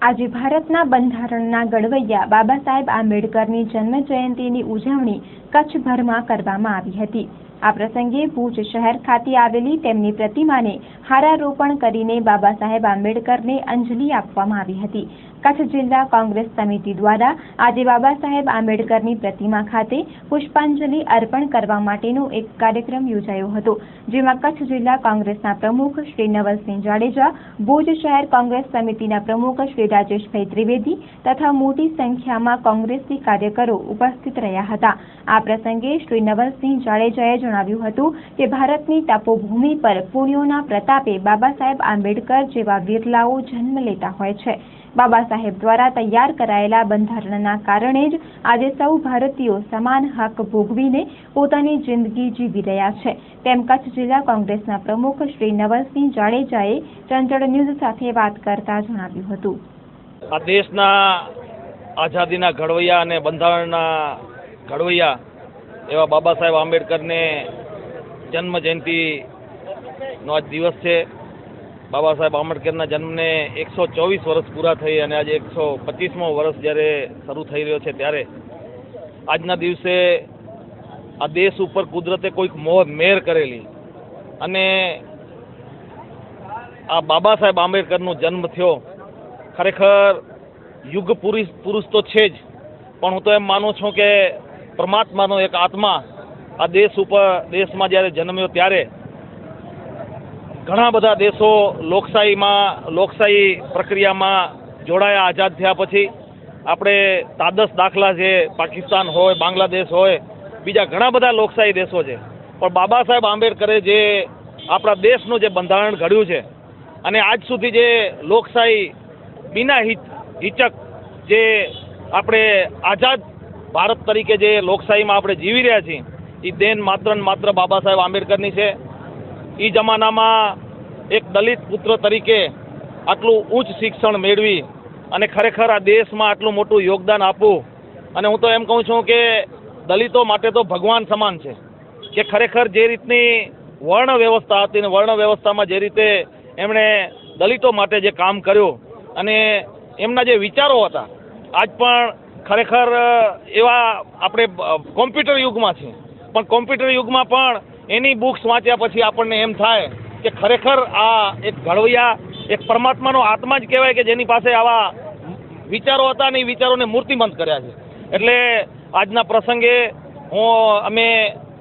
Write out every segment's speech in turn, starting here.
આજે ભારતના બંધારણના ઘડવૈયા બાબા સાહેબ આંબેડકરની જન્મ જયંતિની ઉજવણી કચ્છભરમાં કરવામાં આવી હતી। આ પ્રસંગે ભુજ શહેર ખાતે આવેલી તેમની પ્રતિમાને હારારોપણ કરીને બાબા સાહેબ આંબેડકરને અંજલિ આપવામાં આવી હતી। કચ્છ જિલ્લા કોંગ્રેસ સમિતિ દ્વારા આજે બાબા સાહેબ આંબેડકરની પ્રતિમા ખાતે પુષ્પાંજલિ અર્પણ કરવા માટેનો એક કાર્યક્રમ યોજાયો હતો, જેમાં કચ્છ જિલ્લા કોંગ્રેસના પ્રમુખ શ્રી નવલસિંહ જાડેજા, ભુજ શહેર કોંગ્રેસ સમિતિના પ્રમુખ શ્રી રાજેશભાઈ ત્રિવેદી તથા મોટી સંખ્યામાં કોંગ્રેસી કાર્યકરો ઉપસ્થિત રહ્યા હતા। આ પ્રસંગે શ્રી નવલસિંહ જાડેજાએ જણાવ્યું હતું કે ભારતની તપોભૂમિ પર પુણ્યોના પ્રતાપે બાબા સાહેબ આંબેડકર જેવા વિરલાઓ જન્મ લેતા હોય છે। બાબા સાહેબ દ્વારા તૈયાર કરાયેલા બંધારણના કારણે જ આજે સૌ ભારતીયો સમાન હક ભોગવીને પોતાની જિંદગી જીવી રહ્યા છે, તેમ કચ્છ જિલ્લા કોંગ્રેસના પ્રમુખ શ્રી નવલસિંહ જાડેજાએ ચંચળ ન્યૂઝ સાથે વાત કરતા જણાવ્યું હતું। આ દેશના આઝાદીના ઘડવૈયા અને બંધારણના ઘડવૈયા એવા બાબા સાહેબ આંબેડકરને જન્મ જયંતિનો આજ દિવસ છે। બાબા સાહેબ આંબેડકરના જન્મને 124 વર્ષ પૂરા થઈ અને આજે 125મો વર્ષ જ્યારે શરૂ થઈ રહ્યો છે, ત્યારે આજના દિવસે આ દેશ ઉપર કુદરતે કોઈક મહેર કરેલી અને આ બાબા સાહેબ આંબેડકરનો જન્મ થયો। ખરેખર યુગ પુરુષ તો છે જ, પણ હું તો એમ માનું છું કે પરમાત્માનો એક આત્મા આ દેશમાં જ્યારે જન્મ્યો ત્યારે ઘણા બધા દેશો લોકશાહી પ્રક્રિયામાં જોડાયા। આઝાદ થયા પછી આપણે તાદસ દાખલા છે, પાકિસ્તાન હોય, બાંગ્લાદેશ હોય, બીજા ઘણા બધા લોકશાહી દેશો છે, પણ બાબા સાહેબ આંબેડકરે જે આપણા દેશનું જે બંધારણ ઘડ્યું છે અને આજ સુધી જે લોકશાહી બિના હિચક જે આપણે આઝાદ ભારત તરીકે જે લોકશાહીમાં આપણે જીવી રહ્યા છીએ, એ દેન માત્ર ને માત્ર બાબા સાહેબ આંબેડકરની છે। એ જમાનામાં એક દલિત પુત્ર તરીકે આટલું ઉચ્ચ શિક્ષણ મેળવી અને ખરેખર આ દેશમાં આટલું મોટું યોગદાન આપવું, અને હું તો એમ કહું છું કે દલિતો માટે તો ભગવાન સમાન છે કે ખરેખર જે રીતની વર્ણ વ્યવસ્થા હતી ને વર્ણ વ્યવસ્થામાં જે રીતે એમણે દલિતો માટે જે કામ કર્યું અને એમના જે વિચારો હતા, આજ પણ ખરેખર એવા આપણે કોમ્પ્યુટર યુગમાં છીએ, પણ કોમ્પ્યુટર યુગમાં પણ એની બુક્સ વાંચ્યા પછી આપણને એમ થાય કે ખરેખર આ એક ઘડવૈયા, એક પરમાત્માનો આત્મા જ કહેવાય કે જેની પાસે આવા વિચારો હતા અને એ વિચારોને મૂર્તિમંત કર્યા છે। એટલે આજના પ્રસંગે અમે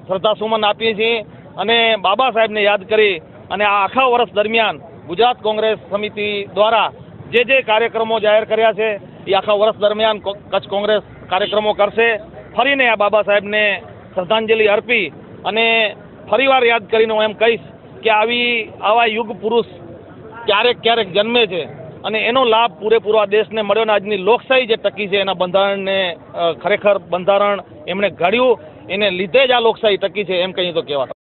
શ્રદ્ધાસુમન આપીએ છીએ અને બાબા સાહેબને યાદ કરી અને આ આખા વર્ષ દરમિયાન ગુજરાત કોંગ્રેસ સમિતિ દ્વારા જે કાર્યક્રમો જાહેર કર્યા છે એ આખા વર્ષ દરમિયાન કચ્છ કોંગ્રેસ કાર્યક્રમો કરશે। ફરીને આ બાબા સાહેબને શ્રદ્ધાંજલિ અર્પી અને ફરીવાર યાદ કરીને હું એમ કહીશ કે આવા યુગ પુરુષ ક્યારેક જન્મે છે અને એનો લાભ પૂરેપૂરો આ દેશને મળ્યો ને આજની લોકશાહી જે ટકી છે એના બંધારણને ખરેખર બંધારણ એમણે ઘડ્યું, એને લીધે જ આ લોકશાહી ટકી છે એમ કહીએ તો કહેવાય।